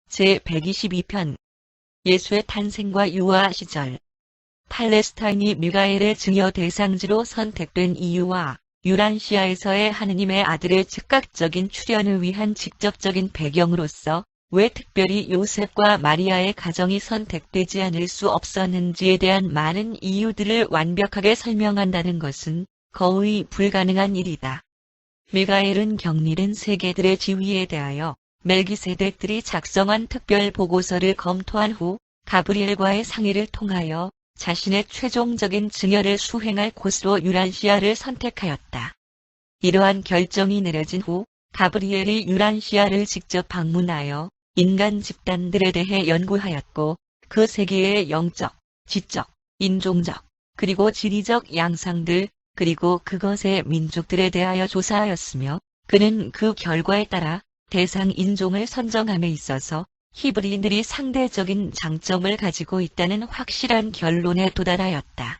제122편 예수의 탄생과 유아 시절 팔레스타인이 미가엘의 증여 대상지로 선택된 이유와 유란시아에서의 하느님의 아들의 즉각적인 출현을 위한 직접적인 배경으로서 왜 특별히 요셉과 마리아의 가정이 선택되지 않을 수 없었는지에 대한 많은 이유들을 완벽하게 설명한다는 것은 거의 불가능한 일이다. 미가엘은 격리된 세계들의 지위에 대하여 멜기세덱들이 작성한 특별 보고서를 검토한 후 가브리엘과의 상의를 통하여 자신의 최종적인 증여를 수행할 곳으로 유란시아를 선택하였다. 이러한 결정이 내려진 후 가브리엘이 유란시아를 직접 방문하여 인간 집단들에 대해 연구하였고 그 세계의 영적, 지적, 인종적, 그리고 지리적 양상들, 그리고 그것의 민족들에 대하여 조사하였으며 그는 그 결과에 따라 대상 인종을 선정함에 있어서 히브리인들이 상대적인 장점을 가지고 있다는 확실한 결론에 도달하였다.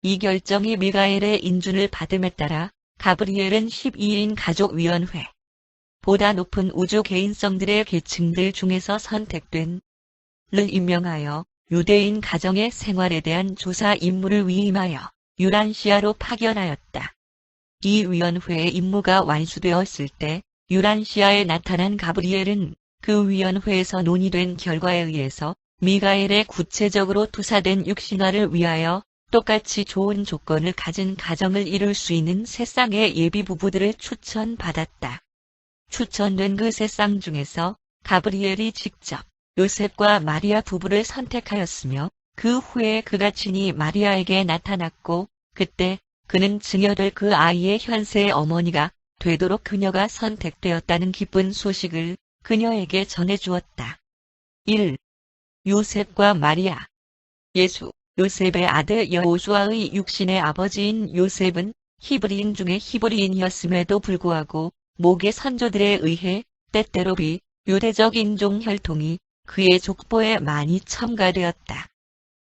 이 결정이 미가엘의 인준을 받음에 따라 가브리엘은 12인 가족위원회, 보다 높은 우주 개인성들의 계층들 중에서 선택된 를 임명하여 유대인 가정의 생활에 대한 조사 임무를 위임하여 유란시아로 파견하였다. 이 위원회의 임무가 완수되었을 때 유란시아에 나타난 가브리엘은 그 위원회에서 논의된 결과에 의해서 미가엘의 구체적으로 투사된 육신화를 위하여 똑같이 좋은 조건을 가진 가정을 이룰 수 있는 세 쌍의 예비 부부들을 추천받았다. 추천된 그 세 쌍 중에서 가브리엘이 직접 요셉과 마리아 부부를 선택하였으며 그 후에 그가 친히 마리아에게 나타났고 그때 그는 증여될 그 아이의 현세의 어머니가 되도록 그녀가 선택되었다는 기쁜 소식을 그녀에게 전해주었다. 1. 요셉과 마리아. 예수, 요셉의 아들 여호수아의 육신의 아버지인 요셉은 히브리인 중에 히브리인이었음에도 불구하고 목의 선조들에 의해 때때로 비유대적 인종 혈통이 그의 족보에 많이 첨가되었다.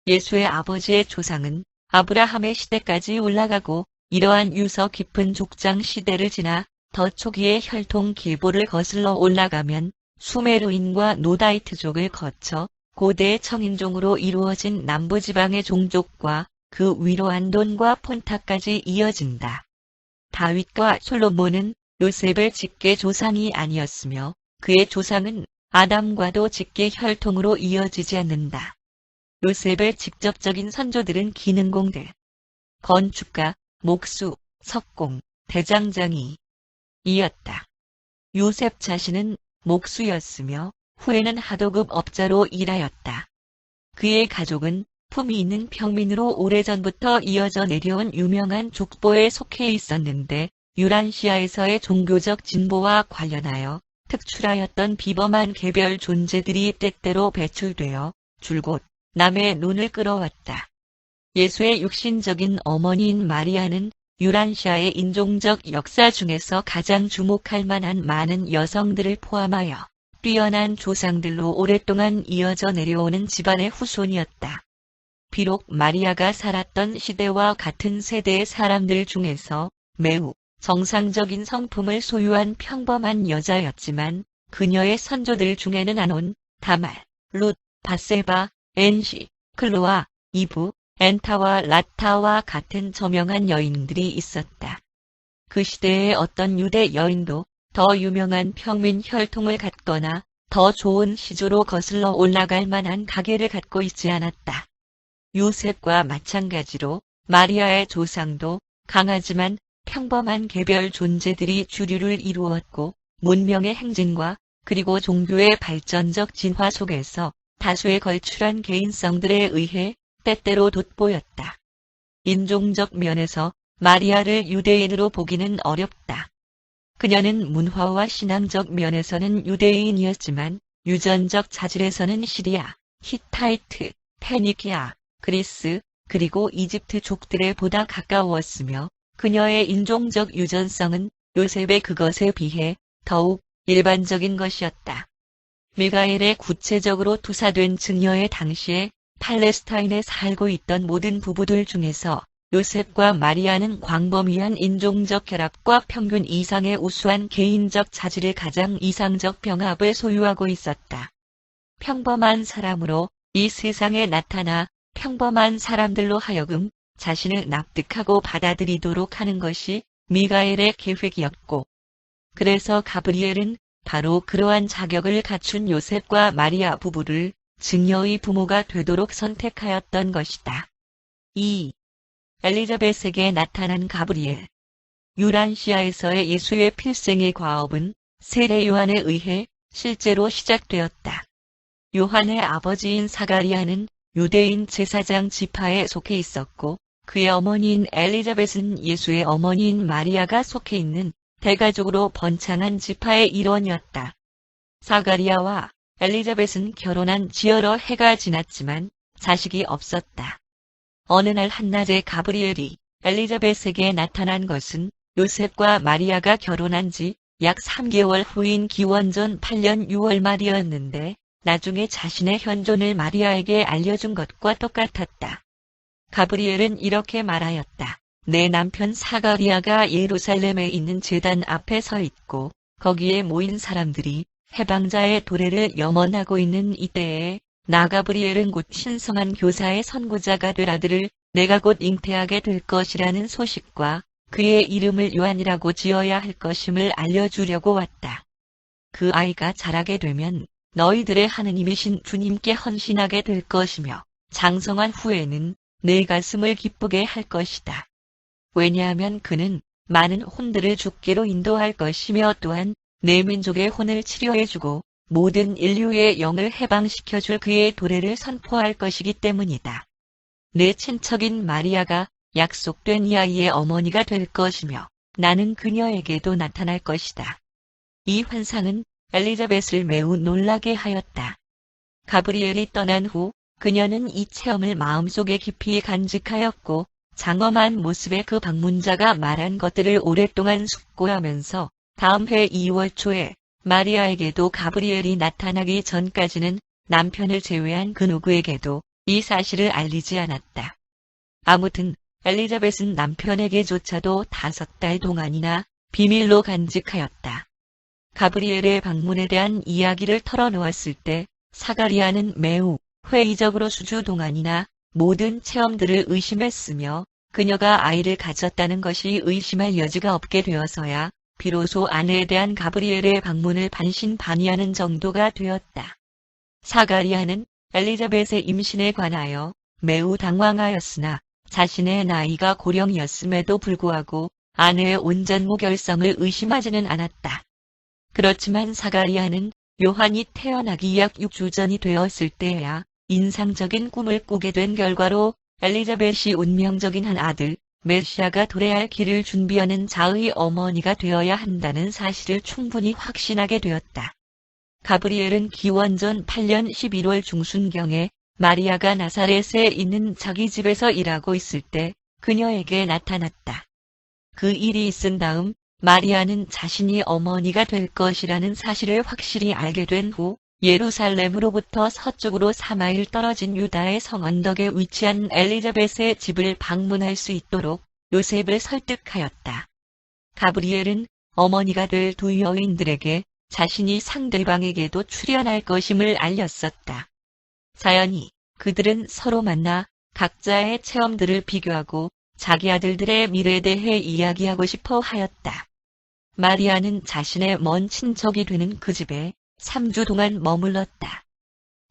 예수의 아버지의 조상은 아브라함의 시대까지 올라가고 이러한 유서 깊은 족장 시대를 지나 더 초기의 혈통 길보를 거슬러 올라가면 수메르인과 노다이트족을 거쳐 고대의 청인종으로 이루어진 남부지방의 종족과 그 위로 안돈과 폰타까지 이어진다. 다윗과 솔로몬은 요셉의 직계 조상이 아니었으며 그의 조상은 아담과도 직계 혈통으로 이어지지 않는다. 요셉의 직접적인 선조들은 기능공들, 건축가, 목수, 석공, 대장장이 이었다. 요셉 자신은 목수였으며 후에는 하도급 업자로 일하였다. 그의 가족은 품이 있는 평민으로 오래전부터 이어져 내려온 유명한 족보에 속해 있었는데 유란시아에서의 종교적 진보와 관련하여 특출하였던 비범한 개별 존재들이 때때로 배출되어 줄곧 남의 눈을 끌어왔다. 예수의 육신적인 어머니인 마리아는 유란시아의 인종적 역사 중에서 가장 주목할 만한 많은 여성들을 포함하여 뛰어난 조상들로 오랫동안 이어져 내려오는 집안의 후손이었다. 비록 마리아가 살았던 시대와 같은 세대의 사람들 중에서 매우 정상적인 성품을 소유한 평범한 여자였지만 그녀의 선조들 중에는 아논, 다말, 룻, 바세바, 엔시, 클로아, 이브, 엔타와 라타와 같은 저명한 여인들이 있었다. 그 시대의 어떤 유대 여인도 더 유명한 평민 혈통을 갖거나 더 좋은 시조로 거슬러 올라갈 만한 가계를 갖고 있지 않았다. 요셉과 마찬가지로 마리아의 조상도 강하지만 평범한 개별 존재들이 주류를 이루었고 문명의 행진과 그리고 종교의 발전적 진화 속에서 다수의 걸출한 개인성들에 의해 때때로 돋보였다. 인종적 면에서 마리아를 유대인으로 보기는 어렵다. 그녀는 문화와 신앙적 면에서는 유대인이었지만 유전적 자질에서는 시리아, 히타이트, 페니키아, 그리스, 그리고 이집트 족들에 보다 가까웠으며 그녀의 인종적 유전성은 요셉의 그것에 비해 더욱 일반적인 것이었다. 미가엘의 구체적으로 투사된 증여의 당시에 팔레스타인에 살고 있던 모든 부부들 중에서 요셉과 마리아는 광범위한 인종적 결합과 평균 이상의 우수한 개인적 자질의 가장 이상적 병합을 소유하고 있었다. 평범한 사람으로 이 세상에 나타나 평범한 사람들로 하여금 자신을 납득하고 받아들이도록 하는 것이 미가엘의 계획이었고, 그래서 가브리엘은 바로 그러한 자격을 갖춘 요셉과 마리아 부부를 증여의 부모가 되도록 선택하였던 것이다. 2. 엘리자벳에게 나타난 가브리엘. 유란시아에서의 예수의 필생의 과업은 세례 요한에 의해 실제로 시작되었다. 요한의 아버지인 사가리아는 유대인 제사장 지파에 속해 있었고, 그의 어머니인 엘리자벳은 예수의 어머니인 마리아가 속해 있는 대가족으로 번창한 지파의 일원이었다. 사가리아와 엘리자벳은 결혼한 지 여러 해가 지났지만 자식이 없었다. 어느 날 한낮에 가브리엘이 엘리자벳에게 나타난 것은 요셉과 마리아가 결혼한 지 약 3개월 후인 기원전 8년 6월 말이었는데, 나중에 자신의 현존을 마리아에게 알려준 것과 똑같았다. 가브리엘은 이렇게 말하였다. 내 남편 사가리아가 예루살렘에 있는 제단 앞에 서 있고, 거기에 모인 사람들이 해방자의 도래를 염원하고 있는 이때에 나 가브리엘은 곧 신성한 교사의 선구자가 될 아들을 내가 곧 잉태하게 될 것이라는 소식과 그의 이름을 요한이라고 지어야 할 것임을 알려주려고 왔다. 그 아이가 자라게 되면 너희들의 하느님이신 주님께 헌신하게 될 것이며 장성한 후에는 내 가슴을 기쁘게 할 것이다. 왜냐하면 그는 많은 혼들을 죽기로 인도할 것이며 또한 내 민족의 혼을 치료해주고 모든 인류의 영을 해방시켜줄 그의 도래를 선포할 것이기 때문이다. 내 친척인 마리아가 약속된 이 아이의 어머니가 될 것이며 나는 그녀에게도 나타날 것이다. 이 환상은 엘리자벳을 매우 놀라게 하였다. 가브리엘이 떠난 후 그녀는 이 체험을 마음속에 깊이 간직하였고, 장엄한 모습의 그 방문자가 말한 것들을 오랫동안 숙고하면서 다음 해 2월 초에 마리아에게도 가브리엘이 나타나기 전까지는 남편을 제외한 그 누구에게도 이 사실을 알리지 않았다. 아무튼 엘리자벳은 남편에게조차도 5달 동안이나 비밀로 간직하였다. 가브리엘의 방문에 대한 이야기를 털어놓았을 때 사가리아는 매우 회의적으로 수주 동안이나 모든 체험들을 의심했으며, 그녀가 아이를 가졌다는 것이 의심할 여지가 없게 되어서야 비로소 아내에 대한 가브리엘의 방문을 반신반의하는 정도가 되었다. 사가리아는 엘리자벳의 임신에 관하여 매우 당황하였으나 자신의 나이가 고령이었음에도 불구하고 아내의 온전무 결성을 의심하지는 않았다. 그렇지만 사가리아는 요한이 태어나기 약 6주 전이 되었을 때야 인상적인 꿈을 꾸게 된 결과로 엘리자벳이 운명적인 한 아들, 메시아가 도래할 길을 준비하는 자의 어머니가 되어야 한다는 사실을 충분히 확신하게 되었다. 가브리엘은 기원전 8년 11월 중순경에 마리아가 나사렛에 있는 자기 집에서 일하고 있을 때 그녀에게 나타났다. 그 일이 있은 다음 마리아는 자신이 어머니가 될 것이라는 사실을 확실히 알게 된 후 예루살렘으로부터 서쪽으로 3마일 떨어진 유다의 성 언덕에 위치한 엘리자벳의 집을 방문할 수 있도록 요셉을 설득하였다. 가브리엘은 어머니가 될 두 여인들에게 자신이 상대방에게도 출연할 것임을 알렸었다. 자연히 그들은 서로 만나 각자의 체험들을 비교하고 자기 아들들의 미래에 대해 이야기하고 싶어 하였다. 마리아는 자신의 먼 친척이 되는 그 집에 3주 동안 머물렀다.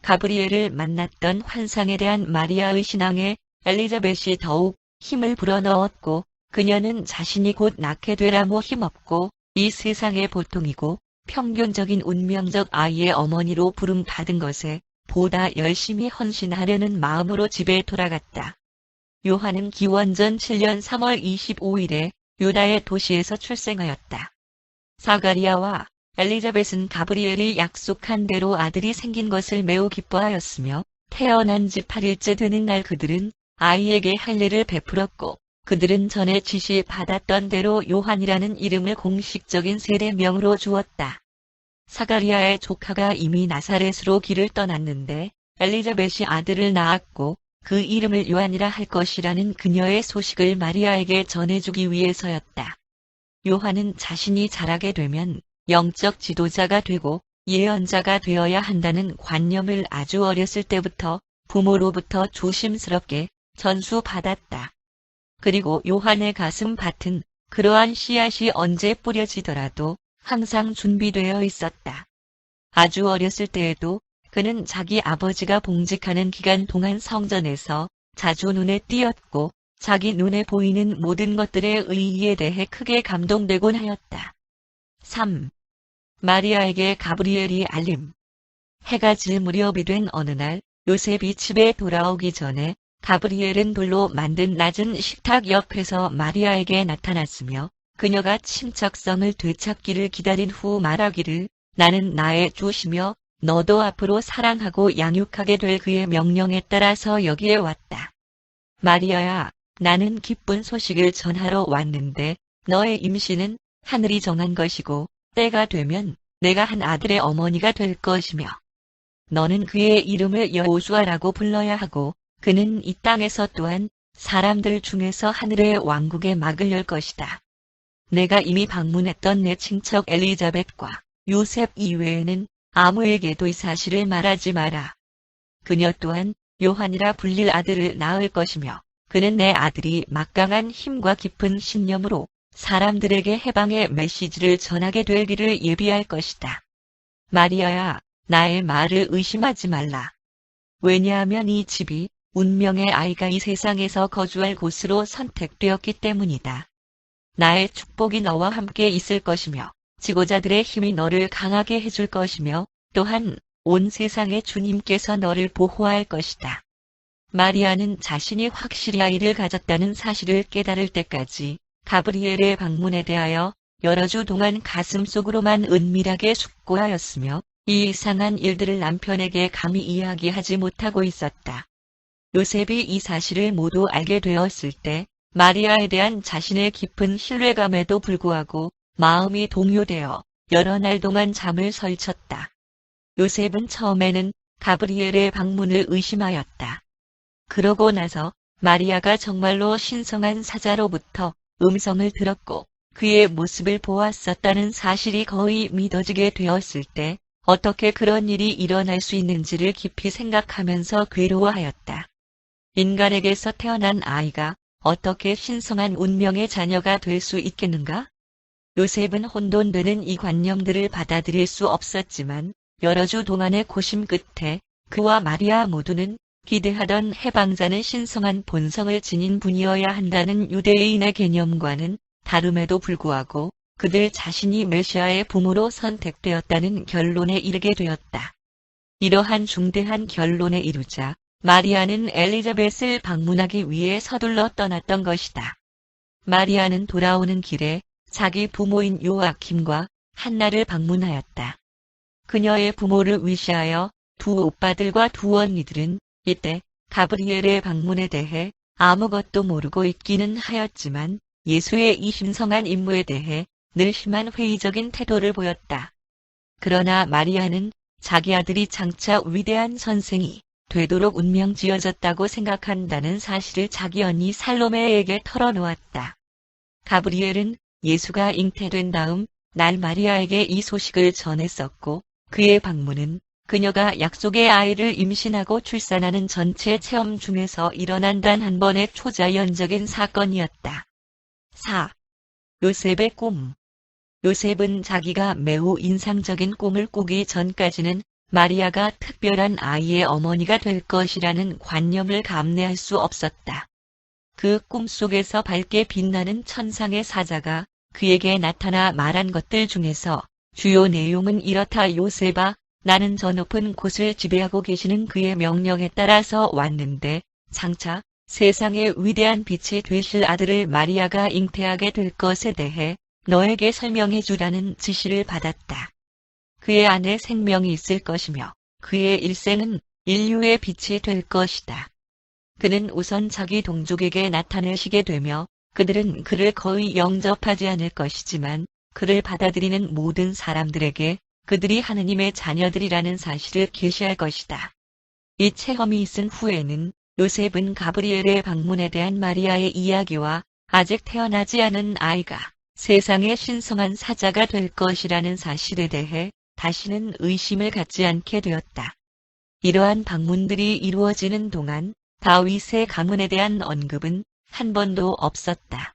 가브리엘을 만났던 환상에 대한 마리아의 신앙에 엘리자벳이 더욱 힘을 불어넣었고, 그녀는 자신이 곧 낳게 되라모 힘없고 이 세상의 보통이고 평균적인 운명적 아이의 어머니로 부름받은 것에 보다 열심히 헌신하려는 마음으로 집에 돌아갔다. 요한은 기원전 7년 3월 25일에 유다의 도시에서 출생하였다. 사가리아와 엘리자벳은 가브리엘이 약속한 대로 아들이 생긴 것을 매우 기뻐하였으며, 태어난 지 8일째 되는 날 그들은 아이에게 할례를 베풀었고, 그들은 전에 지시받았던 대로 요한이라는 이름을 공식적인 세례명으로 주었다. 사가리아의 조카가 이미 나사렛으로 길을 떠났는데 엘리자벳이 아들을 낳았고 그 이름을 요한이라 할 것이라는 그녀의 소식을 마리아에게 전해주기 위해서였다. 요한은 자신이 자라게 되면 영적 지도자가 되고 예언자가 되어야 한다는 관념을 아주 어렸을 때부터 부모로부터 조심스럽게 전수받았다. 그리고 요한의 가슴 밭은 그러한 씨앗이 언제 뿌려지더라도 항상 준비되어 있었다. 아주 어렸을 때에도 그는 자기 아버지가 봉직하는 기간 동안 성전에서 자주 눈에 띄었고 자기 눈에 보이는 모든 것들의 의의에 대해 크게 감동되곤 하였다. 3. 마리아에게 가브리엘이 알림. 해가 질 무렵이 된 어느 날 요셉이 집에 돌아오기 전에 가브리엘은 돌로 만든 낮은 식탁 옆에서 마리아에게 나타났으며 그녀가 친척성을 되찾기를 기다린 후 말하기를 나는 나의 주시며 너도 앞으로 사랑하고 양육하게 될 그의 명령에 따라서 여기에 왔다. 마리아야, 나는 기쁜 소식을 전하러 왔는데 너의 임신은 하늘이 정한 것이고 때가 되면 내가 한 아들의 어머니가 될 것이며 너는 그의 이름을 여호수아라고 불러야 하고 그는 이 땅에서 또한 사람들 중에서 하늘의 왕국의 막을 열 것이다. 내가 이미 방문했던 내 친척 엘리자벳과 요셉 이외에는 아무에게도 이 사실을 말하지 마라. 그녀 또한 요한이라 불릴 아들을 낳을 것이며 그는 내 아들이 막강한 힘과 깊은 신념으로 사람들에게 해방의 메시지를 전하게 될 길을 예비할 것이다. 마리아야, 나의 말을 의심하지 말라. 왜냐하면 이 집이 운명의 아이가 이 세상에서 거주할 곳으로 선택되었기 때문이다. 나의 축복이 너와 함께 있을 것이며 지도자들의 힘이 너를 강하게 해줄 것이며 또한 온 세상의 주님께서 너를 보호할 것이다. 마리아는 자신이 확실히 아이를 가졌다는 사실을 깨달을 때까지 가브리엘의 방문에 대하여 여러 주 동안 가슴속으로만 은밀하게 숙고하였으며 이 이상한 일들을 남편에게 감히 이야기하지 못하고 있었다. 요셉이 이 사실을 모두 알게 되었을 때 마리아에 대한 자신의 깊은 신뢰감에도 불구하고 마음이 동요되어 여러 날 동안 잠을 설쳤다. 요셉은 처음에는 가브리엘의 방문을 의심하였다. 그러고 나서 마리아가 정말로 신성한 사자로부터 음성을 들었고 그의 모습을 보았었다는 사실이 거의 믿어지게 되었을 때 어떻게 그런 일이 일어날 수 있는지를 깊이 생각하면서 괴로워하였다. 인간에게서 태어난 아이가 어떻게 신성한 운명의 자녀가 될 수 있겠는가? 요셉은 혼돈되는 이 관념들을 받아들일 수 없었지만 여러 주 동안의 고심 끝에 그와 마리아 모두는 기대하던 해방자는 신성한 본성을 지닌 분이어야 한다는 유대인의 개념과는 다름에도 불구하고 그들 자신이 메시아의 부모로 선택되었다는 결론에 이르게 되었다. 이러한 중대한 결론에 이르자 마리아는 엘리자벳을 방문하기 위해 서둘러 떠났던 것이다. 마리아는 돌아오는 길에 자기 부모인 요아킴과 한나를 방문하였다. 그녀의 부모를 위시하여 두 오빠들과 두 언니들은 이때 가브리엘의 방문에 대해 아무것도 모르고 있기는 하였지만 예수의 이 신성한 임무에 대해 늘 심한 회의적인 태도를 보였다. 그러나 마리아는 자기 아들이 장차 위대한 선생이 되도록 운명 지어졌다고 생각한다는 사실을 자기 언니 살로메에게 털어놓았다. 가브리엘은 예수가 잉태된 다음 날 마리아에게 이 소식을 전했었고 그의 방문은 그녀가 약속의 아이를 임신하고 출산하는 전체 체험 중에서 일어난 단 한 번의 초자연적인 사건이었다. 4. 요셉의 꿈. 요셉은 자기가 매우 인상적인 꿈을 꾸기 전까지는 마리아가 특별한 아이의 어머니가 될 것이라는 관념을 감내할 수 없었다. 그 꿈속에서 밝게 빛나는 천상의 사자가 그에게 나타나 말한 것들 중에서 주요 내용은 이렇다. 요셉아, 나는 저 높은 곳을 지배하고 계시는 그의 명령에 따라서 왔는데 장차 세상의 위대한 빛이 되실 아들을 마리아가 잉태하게 될 것에 대해 너에게 설명해 주라는 지시를 받았다. 그의 안에 생명이 있을 것이며 그의 일생은 인류의 빛이 될 것이다. 그는 우선 자기 동족에게 나타내시게 되며 그들은 그를 거의 영접하지 않을 것이지만 그를 받아들이는 모든 사람들에게 그들이 하느님의 자녀들이라는 사실을 계시할 것이다. 이 체험이 있은 후에는 요셉은 가브리엘의 방문에 대한 마리아의 이야기와 아직 태어나지 않은 아이가 세상의 신성한 사자가 될 것이라는 사실에 대해 다시는 의심을 갖지 않게 되었다. 이러한 방문들이 이루어지는 동안 다윗의 가문에 대한 언급은 한 번도 없었다.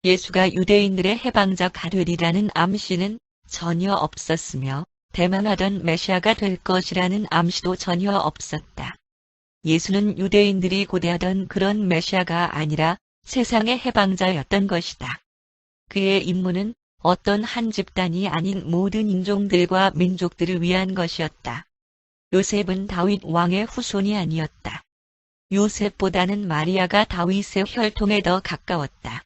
예수가 유대인들의 해방자가 되리라는 암시는 전혀 없었으며 대망하던 메시아가 될 것이라는 암시도 전혀 없었다. 예수는 유대인들이 고대하던 그런 메시아가 아니라 세상의 해방자였던 것이다. 그의 임무는 어떤 한 집단이 아닌 모든 인종들과 민족들을 위한 것이었다. 요셉은 다윗 왕의 후손이 아니었다. 요셉보다는 마리아가 다윗의 혈통에 더 가까웠다.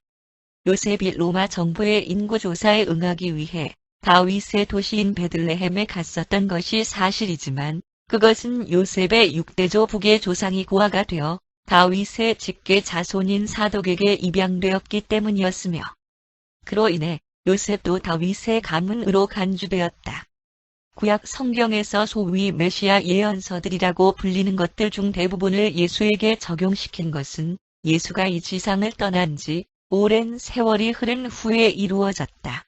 요셉이 로마 정부의 인구조사에 응하기 위해 다윗의 도시인 베들레헴에 갔었던 것이 사실이지만 그것은 요셉의 6대조 북의 조상이 고아가 되어 다윗의 직계 자손인 사독에게 입양되었기 때문이었으며 그로 인해 요셉도 다윗의 가문으로 간주되었다. 구약 성경에서 소위 메시아 예언서들이라고 불리는 것들 중 대부분을 예수에게 적용시킨 것은 예수가 이 지상을 떠난 지 오랜 세월이 흐른 후에 이루어졌다.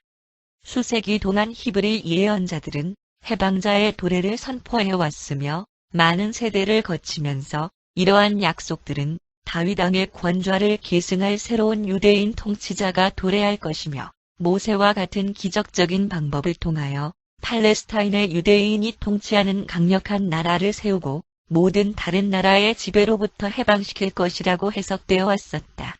수세기 동안 히브리 예언자들은 해방자의 도래를 선포해왔으며 많은 세대를 거치면서 이러한 약속들은 다윗 왕의 권좌를 계승할 새로운 유대인 통치자가 도래할 것이며 모세와 같은 기적적인 방법을 통하여 팔레스타인의 유대인이 통치하는 강력한 나라를 세우고 모든 다른 나라의 지배로부터 해방시킬 것이라고 해석되어 왔었다.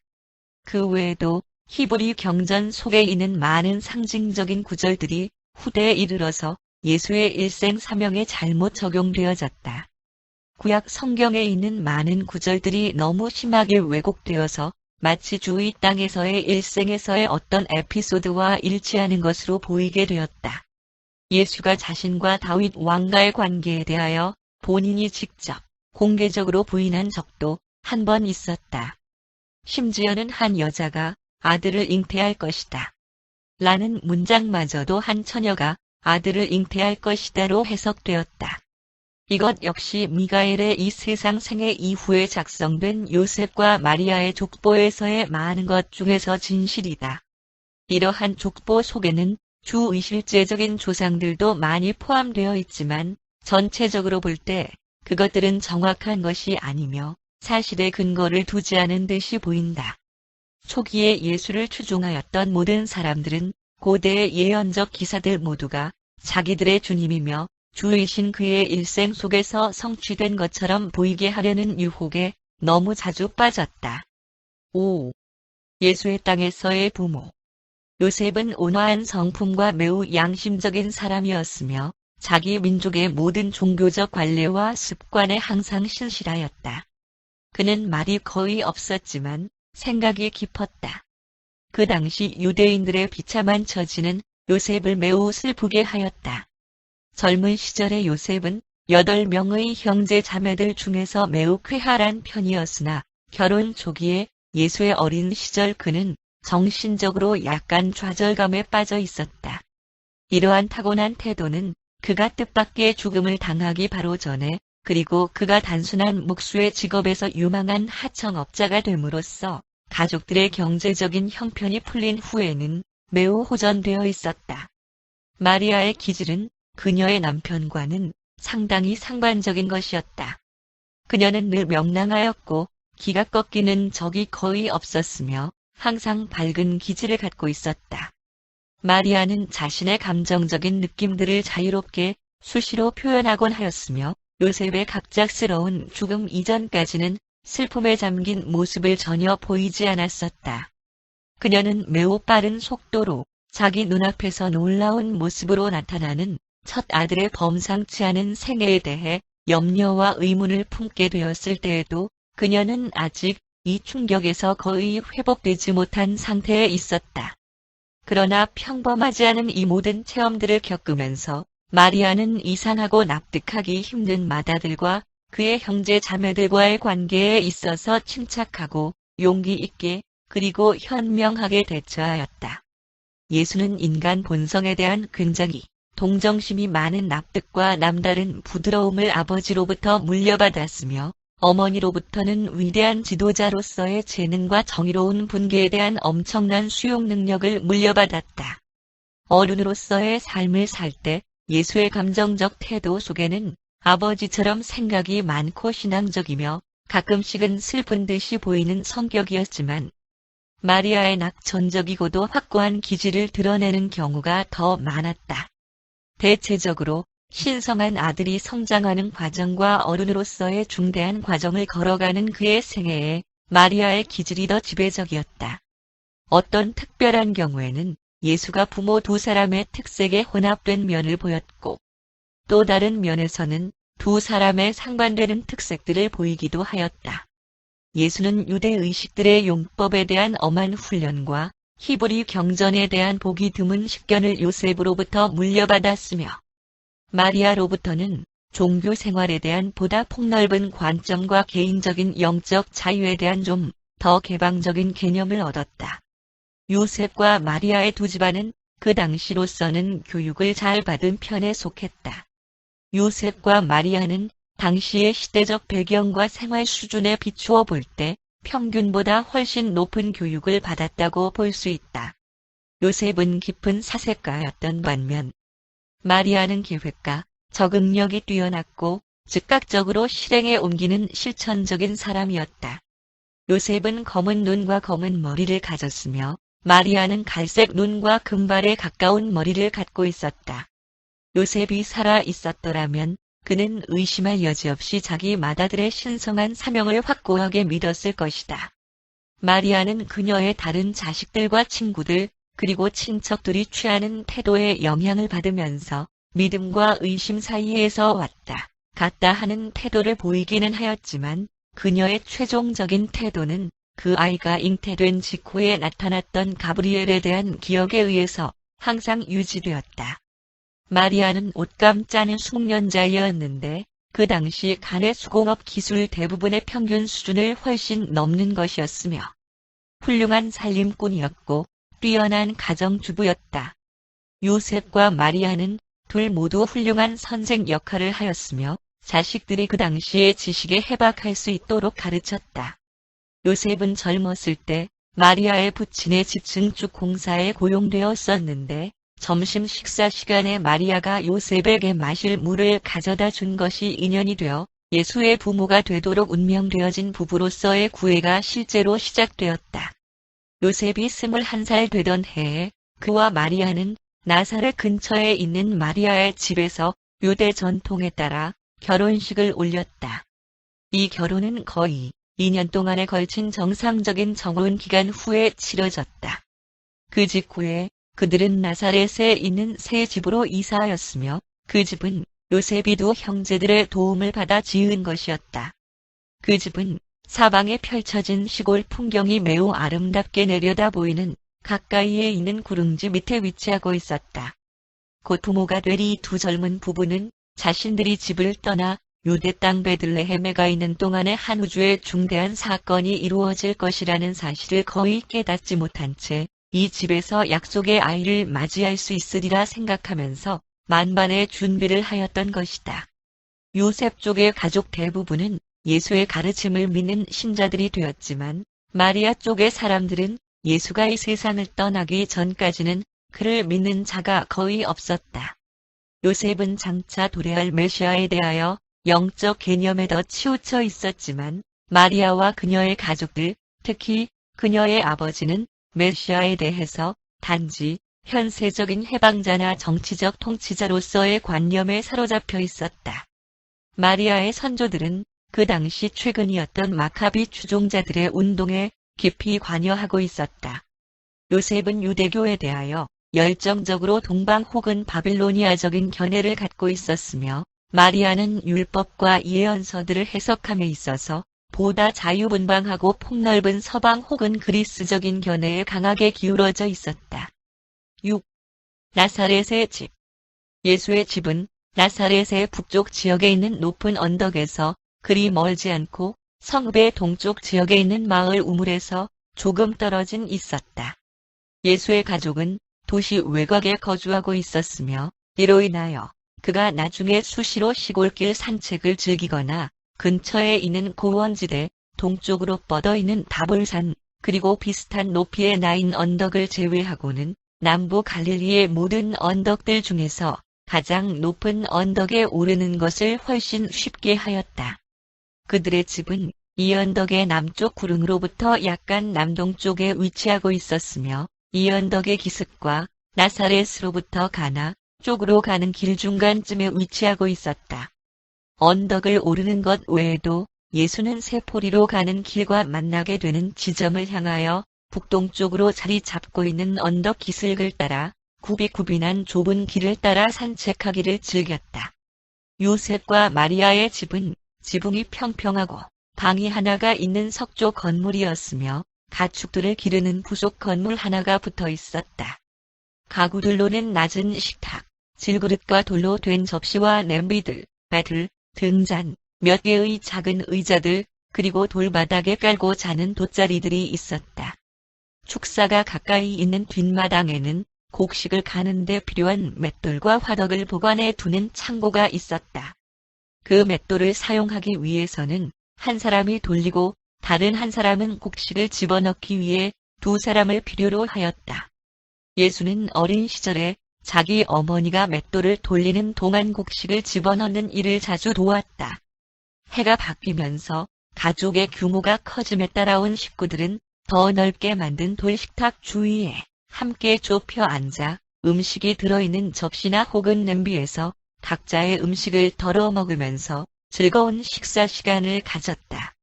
그 외에도 히브리 경전 속에 있는 많은 상징적인 구절들이 후대에 이르러서 예수의 일생 사명에 잘못 적용되어졌다. 구약 성경에 있는 많은 구절들이 너무 심하게 왜곡되어서 마치 주의 땅에서의 일생에서의 어떤 에피소드와 일치하는 것으로 보이게 되었다. 예수가 자신과 다윗 왕과의 관계에 대하여 본인이 직접 공개적으로 부인한 적도 한 번 있었다. 심지어는 한 여자가 아들을 잉태할 것이다. 라는 문장마저도 한 처녀가 아들을 잉태할 것이다로 해석되었다. 이것 역시 미가엘의 이 세상 생애 이후에 작성된 요셉과 마리아의 족보에서의 많은 것 중에서 진실이다. 이러한 족보 속에는 주의실제적인 조상들도 많이 포함되어 있지만 전체적으로 볼 때 그것들은 정확한 것이 아니며 사실에 근거를 두지 않은 듯이 보인다. 초기에 예수를 추종하였던 모든 사람들은 고대의 예언적 기사들 모두가 자기들의 주님이며 주이신 그의 일생 속에서 성취된 것처럼 보이게 하려는 유혹에 너무 자주 빠졌다. 5. 예수의 땅에서의 부모. 요셉은 온화한 성품과 매우 양심적인 사람이었으며 자기 민족의 모든 종교적 관례와 습관에 항상 신실하였다. 그는 말이 거의 없었지만 생각이 깊었다. 그 당시 유대인들의 비참한 처지는 요셉을 매우 슬프게 하였다. 젊은 시절의 요셉은 8명의 형제 자매들 중에서 매우 쾌활한 편이었으나 결혼 초기에 예수의 어린 시절 그는 정신적으로 약간 좌절감에 빠져 있었다. 이러한 타고난 태도는 그가 뜻밖의 죽음을 당하기 바로 전에 그리고 그가 단순한 목수의 직업에서 유망한 하청업자가 됨으로써 가족들의 경제적인 형편이 풀린 후에는 매우 호전되어 있었다. 마리아의 기질은 그녀의 남편과는 상당히 상반적인 것이었다. 그녀는 늘 명랑하였고 기가 꺾이는 적이 거의 없었으며 항상 밝은 기질을 갖고 있었다. 마리아는 자신의 감정적인 느낌들을 자유롭게 수시로 표현하곤 하였으며 요셉의 갑작스러운 죽음 이전까지는 슬픔에 잠긴 모습을 전혀 보이지 않았었다. 그녀는 매우 빠른 속도로 자기 눈앞에서 놀라운 모습으로 나타나는 첫 아들의 범상치 않은 생애에 대해 염려와 의문을 품게 되었을 때에도 그녀는 아직 이 충격에서 거의 회복되지 못한 상태에 있었다. 그러나 평범하지 않은 이 모든 체험들을 겪으면서 마리아는 이상하고 납득하기 힘든 마다들과 그의 형제 자매들과의 관계에 있어서 침착하고 용기 있게 그리고 현명하게 대처하였다. 예수는 인간 본성에 대한 굉장히 동정심이 많은 납득과 남다른 부드러움을 아버지로부터 물려받았으며 어머니로부터는 위대한 지도자로서의 재능과 정의로운 분계에 대한 엄청난 수용 능력을 물려받았다. 어른으로서의 삶을 살 때 예수의 감정적 태도 속에는 아버지처럼 생각이 많고 신앙적이며 가끔씩은 슬픈 듯이 보이는 성격이었지만 마리아의 낙천적이고도 확고한 기질을 드러내는 경우가 더 많았다. 대체적으로 신성한 아들이 성장하는 과정과 어른으로서의 중대한 과정을 걸어가는 그의 생애에 마리아의 기질이 더 지배적이었다. 어떤 특별한 경우에는 예수가 부모 두 사람의 특색에 혼합된 면을 보였고 또 다른 면에서는 두 사람의 상반되는 특색들을 보이기도 하였다. 예수는 유대 의식들의 용법에 대한 엄한 훈련과 히브리 경전에 대한 보기 드문 식견을 요셉으로부터 물려받았으며 마리아로부터는 종교 생활에 대한 보다 폭넓은 관점과 개인적인 영적 자유에 대한 좀 더 개방적인 개념을 얻었다. 요셉과 마리아의 두 집안은 그 당시로서는 교육을 잘 받은 편에 속했다. 요셉과 마리아는 당시의 시대적 배경과 생활 수준에 비추어 볼 때 평균보다 훨씬 높은 교육을 받았다고 볼 수 있다. 요셉은 깊은 사색가였던 반면 마리아는 계획가, 적응력이 뛰어났고 즉각적으로 실행에 옮기는 실천적인 사람이었다. 요셉은 검은 눈과 검은 머리를 가졌으며 마리아는 갈색 눈과 금발에 가까운 머리를 갖고 있었다. 요셉이 살아 있었더라면 그는 의심할 여지 없이 자기 맏아들의 신성한 사명을 확고하게 믿었을 것이다. 마리아는 그녀의 다른 자식들과 친구들 그리고 친척들이 취하는 태도에 영향을 받으면서 믿음과 의심 사이에서 왔다 갔다 하는 태도를 보이기는 하였지만 그녀의 최종적인 태도는 그 아이가 잉태된 직후에 나타났던 가브리엘에 대한 기억에 의해서 항상 유지되었다. 마리아는 옷감 짜는 숙련자였는데 그 당시 간의 수공업 기술 대부분의 평균 수준을 훨씬 넘는 것이었으며 훌륭한 살림꾼이었고 뛰어난 가정주부였다. 요셉과 마리아는 둘 모두 훌륭한 선생 역할을 하였으며 자식들이 그 당시의 지식에 해박할 수 있도록 가르쳤다. 요셉은 젊었을 때 마리아의 부친의 집 증축 공사에 고용되었었는데 점심 식사 시간에 마리아가 요셉에게 마실 물을 가져다 준 것이 인연이 되어 예수의 부모가 되도록 운명되어진 부부로서의 구애가 실제로 시작되었다. 요셉이 21살 되던 해에 그와 마리아는 나사렛 근처에 있는 마리아의 집에서 유대 전통에 따라 결혼식을 올렸다. 이 결혼은 거의 2년 동안에 걸친 정상적인 정혼 기간 후에 치러졌다. 그 직후에 그들은 나사렛에 있는 새 집으로 이사하였으며 그 집은 요셉이 두 형제들의 도움을 받아 지은 것이었다. 그 집은 사방에 펼쳐진 시골 풍경이 매우 아름답게 내려다 보이는 가까이에 있는 구릉지 밑에 위치하고 있었다. 곧 부모가 될 이 두 젊은 부부는 자신들이 집을 떠나 유대 땅 베들레헴에 가 있는 동안에 한 우주의 중대한 사건이 이루어질 것이라는 사실을 거의 깨닫지 못한 채 이 집에서 약속의 아이를 맞이할 수 있으리라 생각하면서 만반의 준비를 하였던 것이다. 요셉 쪽의 가족 대부분은 예수의 가르침을 믿는 신자들이 되었지만 마리아 쪽의 사람들은 예수가 이 세상을 떠나기 전까지는 그를 믿는 자가 거의 없었다. 요셉은 장차 도래할 메시아에 대하여 영적 개념에 더 치우쳐 있었지만 마리아와 그녀의 가족들, 특히 그녀의 아버지는 메시아에 대해서 단지 현세적인 해방자나 정치적 통치자로서의 관념에 사로잡혀 있었다. 마리아의 선조들은 그 당시 최근이었던 마카비 추종자들의 운동에 깊이 관여하고 있었다. 요셉은 유대교에 대하여 열정적으로 동방 혹은 바빌로니아적인 견해를 갖고 있었으며 마리아는 율법과 예언서들을 해석함에 있어서 보다 자유분방하고 폭넓은 서방 혹은 그리스적인 견해에 강하게 기울어져 있었다. 6. 나사렛의 집. 예수의 집은 나사렛의 북쪽 지역에 있는 높은 언덕에서 그리 멀지 않고 성읍의 동쪽 지역에 있는 마을 우물에서 조금 떨어진 있었다. 예수의 가족은 도시 외곽에 거주하고 있었으며 이로 인하여 그가 나중에 수시로 시골길 산책을 즐기거나 근처에 있는 고원지대, 동쪽으로 뻗어 있는 다볼산, 그리고 비슷한 높이의 나인 언덕을 제외하고는 남부 갈릴리의 모든 언덕들 중에서 가장 높은 언덕에 오르는 것을 훨씬 쉽게 하였다. 그들의 집은 이 언덕의 남쪽 구릉으로부터 약간 남동쪽에 위치하고 있었으며 이 언덕의 기슭과 나사렛으로부터 가나 쪽으로 가는 길 중간쯤에 위치하고 있었다. 언덕을 오르는 것 외에도 예수는 세포리로 가는 길과 만나게 되는 지점을 향하여 북동쪽으로 자리 잡고 있는 언덕 기슭을 따라 굽이굽이난 좁은 길을 따라 산책하기를 즐겼다. 요셉과 마리아의 집은 지붕이 평평하고 방이 하나가 있는 석조 건물이었으며 가축들을 기르는 부속 건물 하나가 붙어 있었다. 가구들로는 낮은 식탁, 질그릇과 돌로 된 접시와 냄비들, 배들, 등잔, 몇 개의 작은 의자들, 그리고 돌바닥에 깔고 자는 돗자리들이 있었다. 축사가 가까이 있는 뒷마당에는 곡식을 가는 데 필요한 맷돌과 화덕을 보관해 두는 창고가 있었다. 그 맷돌을 사용하기 위해서는 한 사람이 돌리고 다른 한 사람은 곡식을 집어넣기 위해 두 사람을 필요로 하였다. 예수는 어린 시절에 자기 어머니가 맷돌을 돌리는 동안 곡식을 집어넣는 일을 자주 도왔다. 해가 바뀌면서 가족의 규모가 커짐에 따라온 식구들은 더 넓게 만든 돌식탁 주위에 함께 좁혀 앉아 음식이 들어있는 접시나 혹은 냄비에서 각자의 음식을 덜어 먹으면서 즐거운 식사 시간을 가졌다.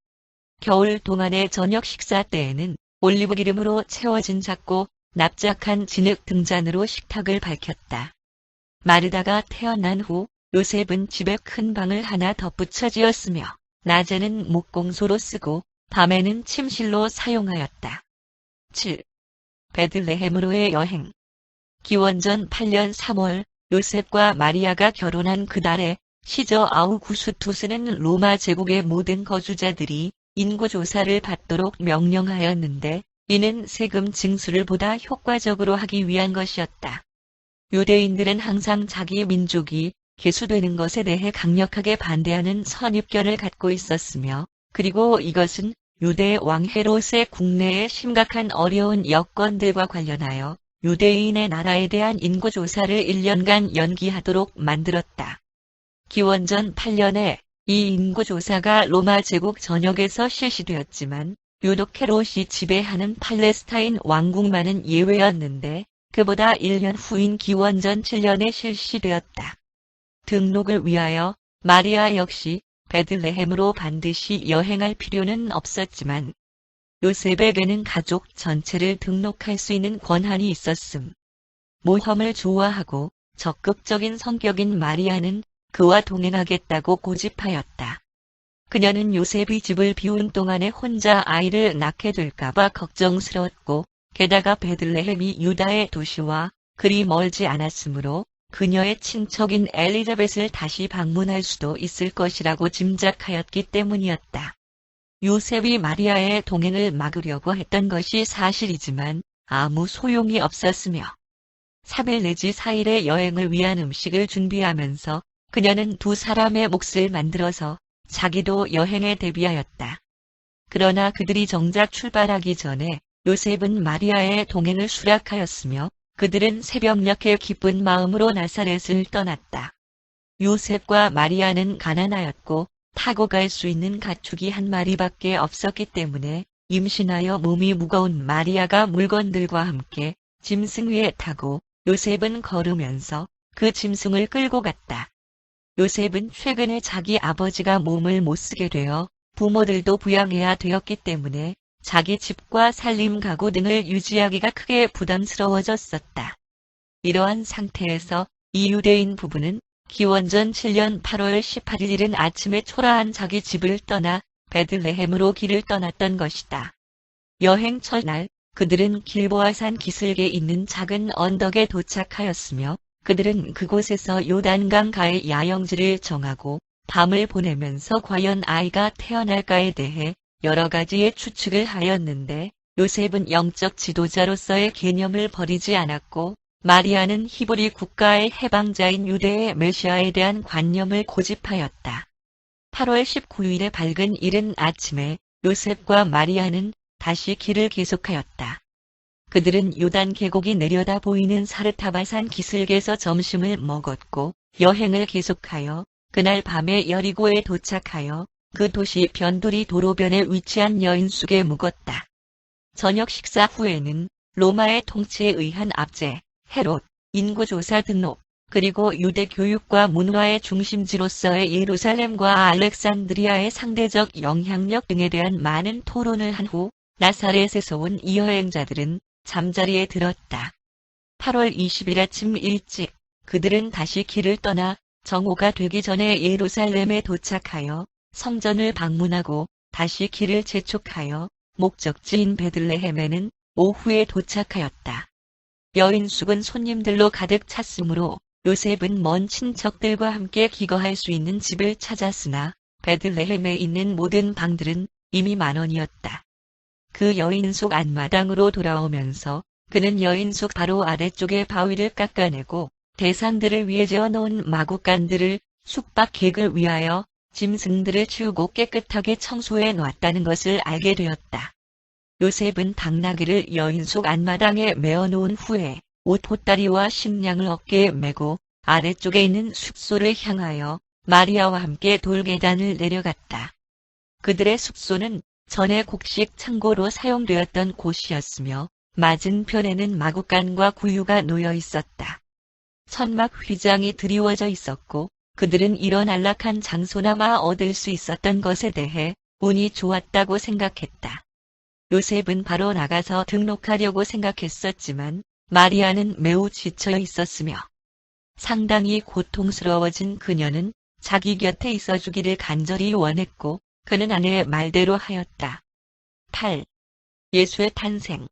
겨울 동안의 저녁 식사 때에는 올리브 기름으로 채워진 작고 납작한 진흙 등잔으로 식탁을 밝혔다. 마르다가 태어난 후 요셉은 집에 큰 방을 하나 덧붙여 지었으며 낮에는 목공소로 쓰고 밤에는 침실로 사용하였다. 7. 베들레헴으로의 여행. 기원전 8년 3월 요셉과 마리아가 결혼한 그달에 시저 아우구스투스는 로마 제국의 모든 거주자들이 인구조사를 받도록 명령하였는데 이는 세금 징수를 보다 효과적으로 하기 위한 것이었다. 유대인들은 항상 자기 민족이 계수되는 것에 대해 강력하게 반대하는 선입견을 갖고 있었으며 그리고 이것은 유대 왕 헤롯의 국내에 심각한 어려운 여건들과 관련하여 유대인의 나라에 대한 인구조사를 1년간 연기하도록 만들었다. 기원전 8년에 이 인구조사가 로마 제국 전역에서 실시되었지만 유독 헤롯이 지배하는 팔레스타인 왕국만은 예외였는데 그보다 1년 후인 기원전 7년에 실시되었다. 등록을 위하여 마리아 역시 베들레헴으로 반드시 여행할 필요는 없었지만 요셉에게는 가족 전체를 등록할 수 있는 권한이 있었음. 모험을 좋아하고 적극적인 성격인 마리아는 그와 동행하겠다고 고집하였다. 그녀는 요셉이 집을 비운 동안에 혼자 아이를 낳게 될까봐 걱정스러웠고 게다가 베들레헴이 유다의 도시와 그리 멀지 않았으므로 그녀의 친척인 엘리자벳을 다시 방문할 수도 있을 것이라고 짐작하였기 때문이었다. 요셉이 마리아의 동행을 막으려고 했던 것이 사실이지만 아무 소용이 없었으며 3일 내지 4일의 여행을 위한 음식을 준비하면서 그녀는 두 사람의 몫을 만들어서 자기도 여행에 대비하였다. 그러나 그들이 정작 출발하기 전에 요셉은 마리아의 동행을 수락하였으며 그들은 새벽녘에 기쁜 마음으로 나사렛을 떠났다. 요셉과 마리아는 가난하였고 타고 갈 수 있는 가축이 한 마리밖에 없었기 때문에 임신하여 몸이 무거운 마리아가 물건들과 함께 짐승 위에 타고 요셉은 걸으면서 그 짐승을 끌고 갔다. 요셉은 최근에 자기 아버지가 몸을 못 쓰게 되어 부모들도 부양해야 되었기 때문에 자기 집과 살림 가구 등을 유지하기가 크게 부담스러워졌었다. 이러한 상태에서 이 유대인 부부는 기원전 7년 8월 18일 이른 아침에 초라한 자기 집을 떠나 베들레헴으로 길을 떠났던 것이다. 여행 첫날 그들은 길보아산 기슭에 있는 작은 언덕에 도착하였으며 그들은 그곳에서 요단강 가의 야영지를 정하고 밤을 보내면서 과연 아이가 태어날까에 대해 여러 가지의 추측을 하였는데 요셉은 영적 지도자로서의 개념을 버리지 않았고 마리아는 히브리 국가의 해방자인 유대의 메시아에 대한 관념을 고집하였다. 8월 19일의 밝은 이른 아침에 요셉과 마리아는 다시 길을 계속하였다. 그들은 요단 계곡이 내려다 보이는 사르타바산 기슭에서 점심을 먹었고 여행을 계속하여 그날 밤에 여리고에 도착하여 그 도시 변두리 도로변에 위치한 여인숙에 묵었다. 저녁 식사 후에는 로마의 통치에 의한 압제, 헤롯, 인구조사 등록, 그리고 유대 교육과 문화의 중심지로서의 예루살렘과 알렉산드리아의 상대적 영향력 등에 대한 많은 토론을 한 후 나사렛에서 온 이 여행자들은 잠자리에 들었다. 8월 20일 아침 일찍 그들은 다시 길을 떠나 정오가 되기 전에 예루살렘에 도착하여 성전을 방문하고 다시 길을 재촉하여 목적지인 베들레헴에는 오후에 도착하였다. 여인숙은 손님들로 가득 찼으므로 요셉은 먼 친척들과 함께 기거할 수 있는 집을 찾았으나 베들레헴에 있는 모든 방들은 이미 만원이었다. 그 여인숙 안마당으로 돌아오면서 그는 여인숙 바로 아래쪽에 바위를 깎아내고 대상들을 위해 재어놓은 마구간들을 숙박객을 위하여 짐승들을 치우고 깨끗하게 청소해 놨다는 것을 알게 되었다. 요셉은 당나귀를 여인숙 안마당에 메어놓은 후에 옷 보따리와 식량을 어깨에 메고 아래쪽에 있는 숙소를 향하여 마리아와 함께 돌계단을 내려갔다. 그들의 숙소는 전에 곡식 창고로 사용되었던 곳이었으며 맞은편에는 마구간과 구유가 놓여 있었다. 천막 휘장이 드리워져 있었고 그들은 이런 안락한 장소나마 얻을 수 있었던 것에 대해 운이 좋았다고 생각했다. 요셉은 바로 나가서 등록하려고 생각했었지만 마리아는 매우 지쳐 있었으며 상당히 고통스러워진 그녀는 자기 곁에 있어주기를 간절히 원했고 그는 아내의 말대로 하였다. 8. 예수의 탄생.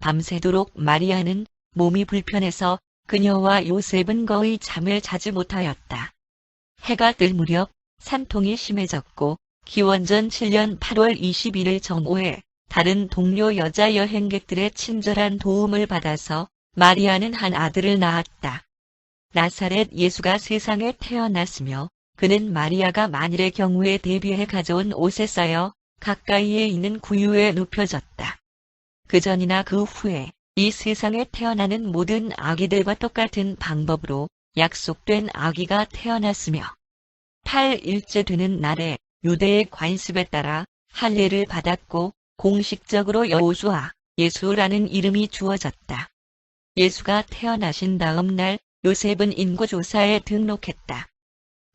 밤새도록 마리아는 몸이 불편해서 그녀와 요셉은 거의 잠을 자지 못하였다. 해가 뜰 무렵 산통이 심해졌고 기원전 7년 8월 21일 정오에 다른 동료 여자 여행객들의 친절한 도움을 받아서 마리아는 한 아들을 낳았다. 나사렛 예수가 세상에 태어났으며 그는 마리아가 만일의 경우에 대비해 가져온 옷에 쌓여 가까이에 있는 구유에 눕혀졌다. 그전이나 그 후에 이 세상에 태어나는 모든 아기들과 똑같은 방법으로 약속된 아기가 태어났으며 8일째 되는 날에 유대의 관습에 따라 할례를 받았고 공식적으로 여호수아, 예수라는 이름이 주어졌다. 예수가 태어나신 다음 날 요셉은 인구조사에 등록했다.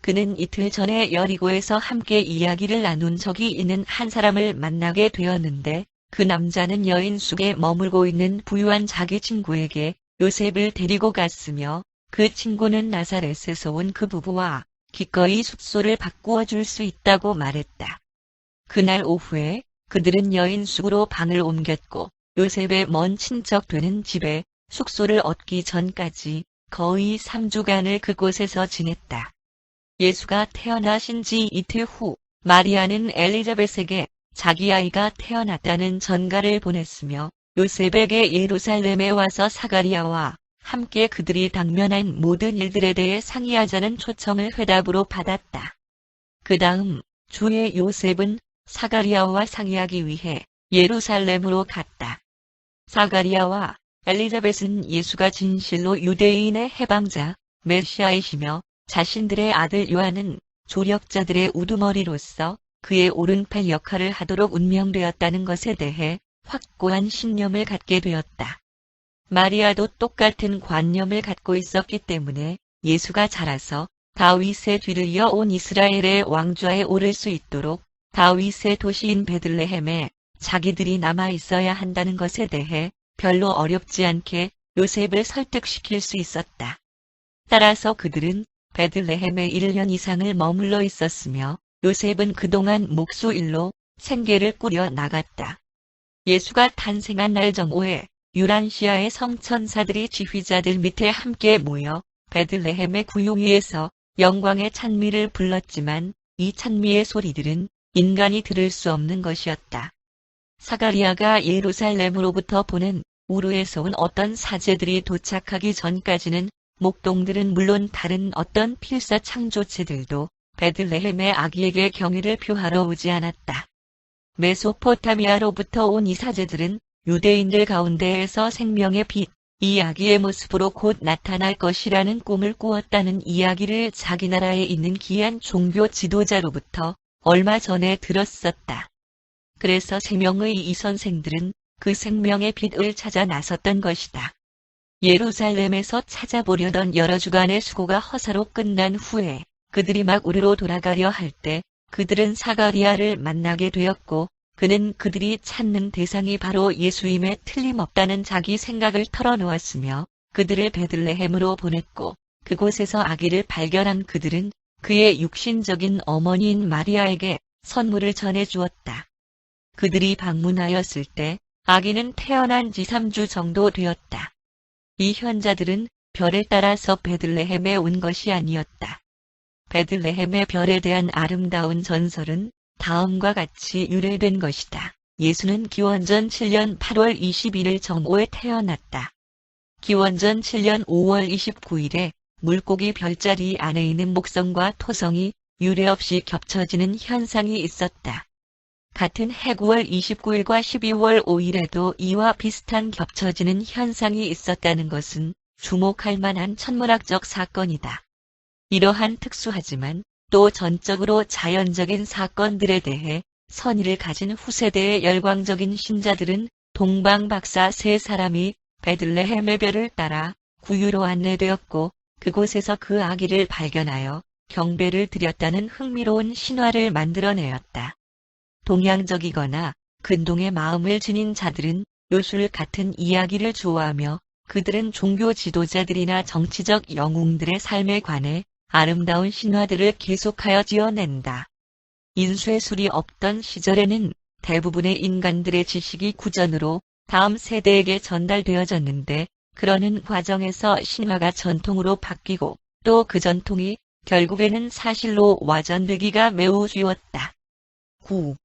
그는 이틀 전에 여리고에서 함께 이야기를 나눈 적이 있는 한 사람을 만나게 되었는데 그 남자는 여인숙에 머물고 있는 부유한 자기 친구에게 요셉을 데리고 갔으며 그 친구는 나사렛에서 온 그 부부와 기꺼이 숙소를 바꾸어 줄 수 있다고 말했다. 그날 오후에 그들은 여인숙으로 방을 옮겼고 요셉의 먼 친척 되는 집에 숙소를 얻기 전까지 거의 3주간을 그곳에서 지냈다. 예수가 태어나신 지 이틀 후 마리아는 엘리자벳에게 자기 아이가 태어났다는 전가를 보냈으며 요셉에게 예루살렘에 와서 사가리아와 함께 그들이 당면한 모든 일들에 대해 상의하자는 초청을 회답으로 받았다. 그 다음 주에 요셉은 사가리아와 상의하기 위해 예루살렘으로 갔다. 사가리아와 엘리자벳은 예수가 진실로 유대인의 해방자 메시아이시며 자신들의 아들 요한은 조력자들의 우두머리로서 그의 오른팔 역할을 하도록 운명되었다는 것에 대해 확고한 신념을 갖게 되었다. 마리아도 똑같은 관념을 갖고 있었기 때문에 예수가 자라서 다윗의 뒤를 이어 온 이스라엘의 왕좌에 오를 수 있도록 다윗의 도시인 베들레헴에 자기들이 남아 있어야 한다는 것에 대해 별로 어렵지 않게 요셉을 설득시킬 수 있었다. 따라서 그들은 베들레헴에 1년 이상을 머물러 있었으며 요셉은 그동안 목수일로 생계를 꾸려 나갔다. 예수가 탄생한 날 정오에 유란시아의 성천사들이 지휘자들 밑에 함께 모여 베들레헴의 구유 위에서 영광의 찬미를 불렀지만 이 찬미의 소리들은 인간이 들을 수 없는 것이었다. 사가리아가 예루살렘으로부터 보낸 우르에서 온 어떤 사제들이 도착하기 전까지는 목동들은 물론 다른 어떤 필사 창조체들도 베들레헴의 아기에게 경의를 표하러 오지 않았다. 메소포타미아로부터 온 이 사제들은 유대인들 가운데에서 생명의 빛, 이 아기의 모습으로 곧 나타날 것이라는 꿈을 꾸었다는 이야기를 자기 나라에 있는 귀한 종교 지도자로부터 얼마 전에 들었었다. 그래서 3명의 이 선생들은 그 생명의 빛을 찾아 나섰던 것이다. 예루살렘에서 찾아보려던 여러 주간의 수고가 허사로 끝난 후에 그들이 막 우르로 돌아가려 할 때 그들은 사가리아를 만나게 되었고 그는 그들이 찾는 대상이 바로 예수임에 틀림없다는 자기 생각을 털어놓았으며 그들을 베들레헴으로 보냈고 그곳에서 아기를 발견한 그들은 그의 육신적인 어머니인 마리아에게 선물을 전해주었다. 그들이 방문하였을 때 아기는 태어난 지 3주 정도 되었다. 이 현자들은 별에 따라서 베들레헴에 온 것이 아니었다. 베들레헴의 별에 대한 아름다운 전설은 다음과 같이 유래된 것이다. 예수는 기원전 7년 8월 21일 정오에 태어났다. 기원전 7년 5월 29일에 물고기 별자리 안에 있는 목성과 토성이 유례없이 겹쳐지는 현상이 있었다. 같은 해 9월 29일과 12월 5일에도 이와 비슷한 겹쳐지는 현상이 있었다는 것은 주목할 만한 천문학적 사건이다. 이러한 특수하지만 또 전적으로 자연적인 사건들에 대해 선의를 가진 후세대의 열광적인 신자들은 동방박사 3사람이 베들레헴의 별을 따라 구유로 안내되었고 그곳에서 그 아기를 발견하여 경배를 드렸다는 흥미로운 신화를 만들어내었다. 동양적이거나 근동의 마음을 지닌 자들은 요술 같은 이야기를 좋아하며 그들은 종교 지도자들이나 정치적 영웅들의 삶에 관해 아름다운 신화들을 계속하여 지어낸다. 인쇄술이 없던 시절에는 대부분의 인간들의 지식이 구전으로 다음 세대에게 전달되어졌는데 그러는 과정에서 신화가 전통으로 바뀌고 또 그 전통이 결국에는 사실로 와전되기가 매우 쉬웠다. 9.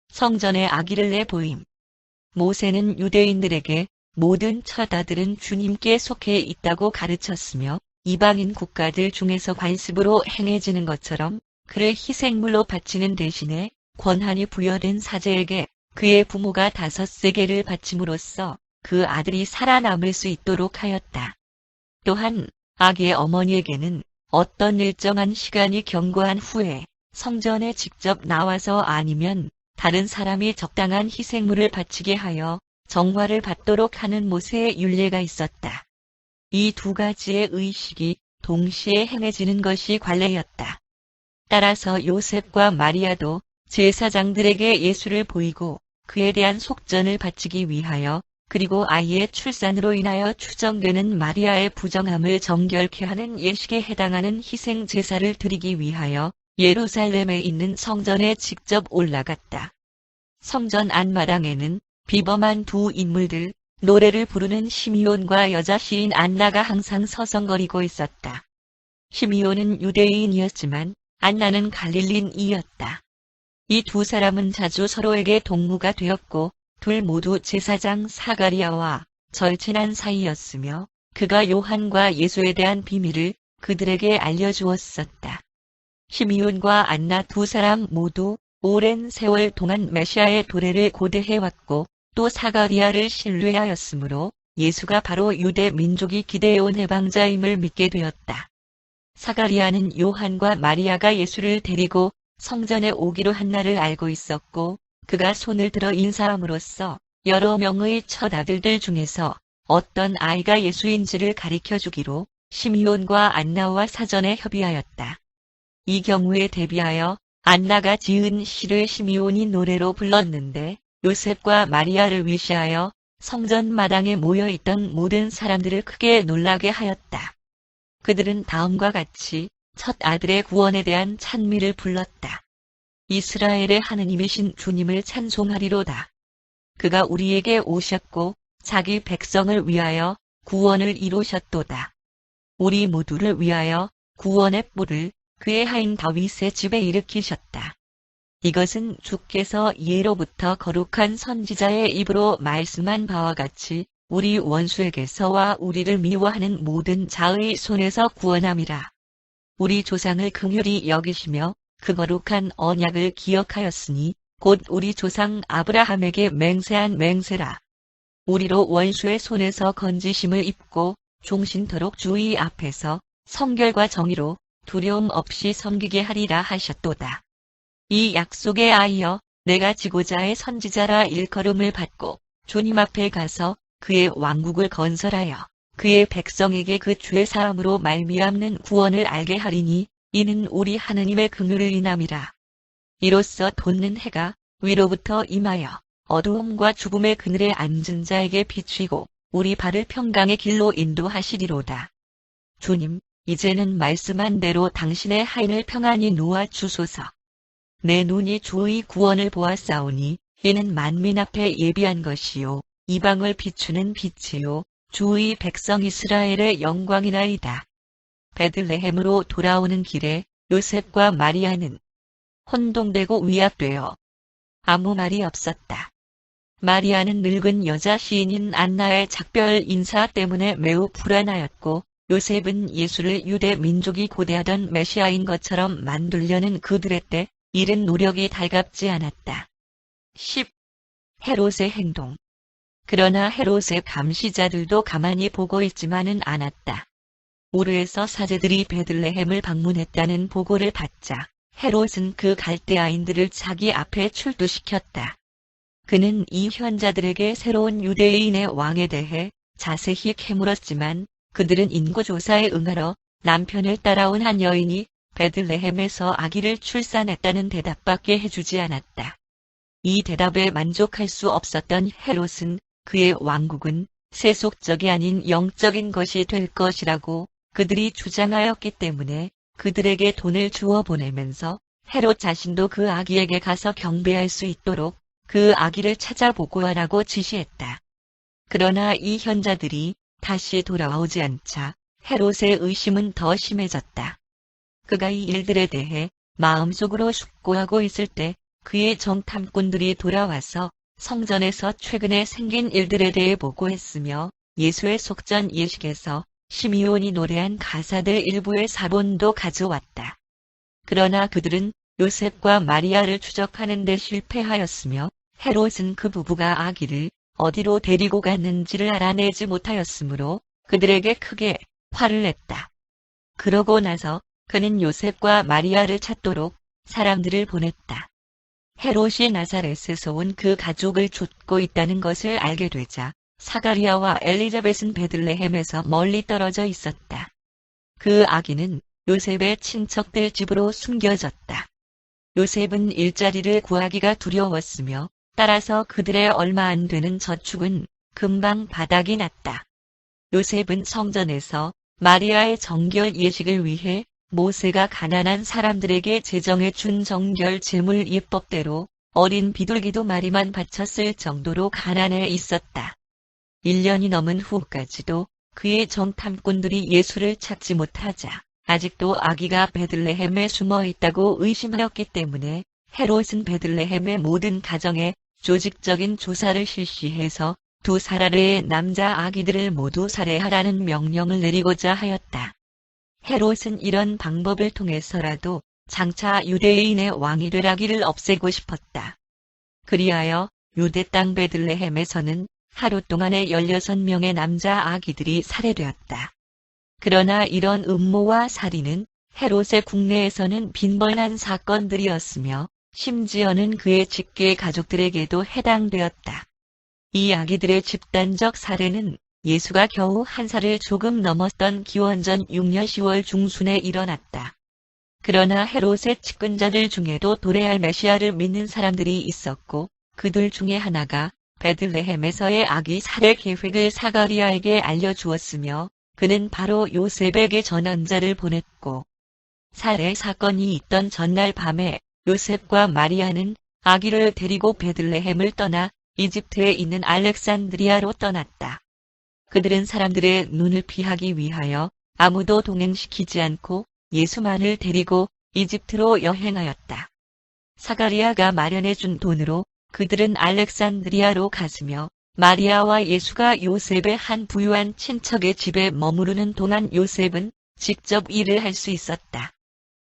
성전에 아기를 내보임. 모세는 유대인들에게 모든 첫 아들은 주님께 속해 있다고 가르쳤으며 이방인 국가들 중에서 관습으로 행해지는 것처럼 그를 희생물로 바치는 대신에 권한이 부여된 사제에게 그의 부모가 5세겔을 바침으로써 그 아들이 살아남을 수 있도록 하였다. 또한 아기의 어머니에게는 어떤 일정한 시간이 경과한 후에 성전에 직접 나와서 아니면 다른 사람이 적당한 희생물을 바치게 하여 정화를 받도록 하는 모세의 율례가 있었다. 이 2가지의 의식이 동시에 행해지는 것이 관례였다. 따라서 요셉과 마리아도 제사장들에게 예수를 보이고 그에 대한 속전을 바치기 위하여 그리고 아이의 출산으로 인하여 추정되는 마리아의 부정함을 정결케 하는 예식에 해당하는 희생 제사를 드리기 위하여 예루살렘에 있는 성전에 직접 올라갔다. 성전 안마당에는 비범한 2 인물들, 노래를 부르는 시미온과 여자 시인 안나가 항상 서성거리고 있었다. 시미온은 유대인이었지만 안나는 갈릴린이었다. 이 2사람은 자주 서로에게 동무가 되었고 둘 모두 제사장 사가리아와 절친한 사이였으며 그가 요한과 예수에 대한 비밀을 그들에게 알려주었었다. 시미온과 안나 2사람 모두 오랜 세월 동안 메시아의 도래를 고대해왔고 또 사가리아를 신뢰하였으므로 예수가 바로 유대 민족이 기대해온 해방자임을 믿게 되었다. 사가리아는 요한과 마리아가 예수를 데리고 성전에 오기로 한 날을 알고 있었고 그가 손을 들어 인사함으로써 여러 명의 첫 아들들 중에서 어떤 아이가 예수인지를 가리켜주기로 시미온과 안나와 사전에 협의하였다. 이 경우에 대비하여 안나가 지은 시를 시미온이 노래로 불렀는데 요셉과 마리아를 위시하여 성전 마당에 모여있던 모든 사람들을 크게 놀라게 하였다. 그들은 다음과 같이 첫 아들의 구원에 대한 찬미를 불렀다. 이스라엘의 하느님이신 주님을 찬송하리로다. 그가 우리에게 오셨고 자기 백성을 위하여 구원을 이루셨도다. 우리 모두를 위하여 구원의 뿔을 그의 하인 다윗의 집에 일으키셨다. 이것은 주께서 예로부터 거룩한 선지자의 입으로 말씀한 바와 같이 우리 원수에게서와 우리를 미워하는 모든 자의 손에서 구원함이라. 우리 조상을 긍휼히 여기시며 그 거룩한 언약을 기억하였으니 곧 우리 조상 아브라함에게 맹세한 맹세라. 우리로 원수의 손에서 건지심을 입고 종신토록 주의 앞에서 성결과 정의로 두려움 없이 섬기게 하리라 하셨도다. 이 약속에 하여 내가 지고자의 선지자라 일컬음을 받고 주님 앞에 가서 그의 왕국을 건설하여 그의 백성에게 그 죄 사함으로 말미암는 구원을 알게 하리니 이는 우리 하느님의 긍휼을 인함이라. 이로써 돋는 해가 위로부터 임하여 어두움과 죽음의 그늘에 앉은 자에게 비추이고 우리 발을 평강의 길로 인도하시리로다. 주님, 이제는 말씀한 대로 당신의 하인을 평안히 놓아 주소서. 내 눈이 주의 구원을 보았사오니 이는 만민 앞에 예비한 것이요 이방을 비추는 빛이요 주의 백성 이스라엘의 영광이나이다. 베들레헴으로 돌아오는 길에 요셉과 마리아는 혼동되고 위압되어 아무 말이 없었다. 마리아는 늙은 여자 시인인 안나의 작별 인사 때문에 매우 불안하였고 요셉은 예수를 유대 민족이 고대하던 메시아인 것처럼 만들려는 그들의 때 이른 노력이 달갑지 않았다. 10. 헤롯의 행동. 그러나 헤롯의 감시자들도 가만히 보고 있지만은 않았다. 우르에서 사제들이 베들레헴을 방문했다는 보고를 받자 헤롯은 그 갈대아인들을 자기 앞에 출두시켰다. 그는 이 현자들에게 새로운 유대인의 왕에 대해 자세히 캐물었지만 그들은 인구조사에 응하러 남편을 따라온 한 여인이 베들레헴에서 아기를 출산했다는 대답밖에 해주지 않았다. 이 대답에 만족할 수 없었던 헤롯은 그의 왕국은 세속적이 아닌 영적인 것이 될 것이라고 그들이 주장하였기 때문에 그들에게 돈을 주어 보내면서 헤롯 자신도 그 아기에게 가서 경배할 수 있도록 그 아기를 찾아 보고하라고 지시했다. 그러나 이 현자들이 다시 돌아오지 않자 헤롯의 의심은 더 심해졌다. 그가 이 일들에 대해 마음속으로 숙고하고 있을 때 그의 정탐꾼들이 돌아와서 성전에서 최근에 생긴 일들에 대해 보고했으며 예수의 속전 예식에서 시므온이 노래한 가사들 일부의 사본도 가져왔다. 그러나 그들은 요셉과 마리아를 추적하는 데 실패하였으며 헤롯은 그 부부가 아기를 어디로 데리고 갔는지를 알아내지 못하였으므로 그들에게 크게 화를 냈다. 그러고 나서 그는 요셉과 마리아를 찾도록 사람들을 보냈다. 헤롯이 나사렛에서 온 그 가족을 쫓고 있다는 것을 알게 되자 사가리아와 엘리자벳은 베들레헴에서 멀리 떨어져 있었다. 그 아기는 요셉의 친척들 집으로 숨겨졌다. 요셉은 일자리를 구하기가 두려웠으며 따라서 그들의 얼마 안 되는 저축은 금방 바닥이 났다. 요셉은 성전에서 마리아의 정결 예식을 위해 모세가 가난한 사람들에게 제정해 준 정결 제물 예법대로 어린 비둘기도 마리만 바쳤을 정도로 가난해 있었다. 1년이 넘은 후까지도 그의 정탐꾼들이 예수를 찾지 못하자 아직도 아기가 베들레헴에 숨어 있다고 의심하였기 때문에 헤롯은 베들레헴의 모든 가정에 조직적인 조사를 실시해서 2살아래의 남자 아기들을 모두 살해하라는 명령을 내리고자 하였다. 헤롯은 이런 방법을 통해서라도 장차 유대인의 왕이 될 아기를 없애고 싶었다. 그리하여 유대 땅 베들레헴에서는 하루 동안에 16명의 남자 아기들이 살해되었다. 그러나 이런 음모와 살인은 헤롯의 국내에서는 빈번한 사건들이었으며 심지어는 그의 직계 가족들에게도 해당되었다. 이 아기들의 집단적 살해는 예수가 겨우 1살을 조금 넘었던 기원전 6년 10월 중순에 일어났다. 그러나 헤롯의 측근자들 중에도 도래할 메시아를 믿는 사람들이 있었고 그들 중에 하나가 베들레헴에서의 아기 살해 계획을 사가리아에게 알려주었으며 그는 바로 요셉에게 전언자를 보냈고 살해 사건이 있던 전날 밤에 요셉과 마리아는 아기를 데리고 베들레헴을 떠나 이집트에 있는 알렉산드리아로 떠났다. 그들은 사람들의 눈을 피하기 위하여 아무도 동행시키지 않고 예수만을 데리고 이집트로 여행하였다. 사가리아가 마련해준 돈으로 그들은 알렉산드리아로 갔으며 마리아와 예수가 요셉의 한 부유한 친척의 집에 머무르는 동안 요셉은 직접 일을 할 수 있었다.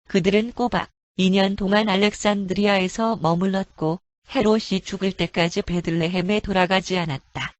그들은 꼬박 2년 동안 알렉산드리아에서 머물렀고 헤롯이 죽을 때까지 베들레헴에 돌아가지 않았다.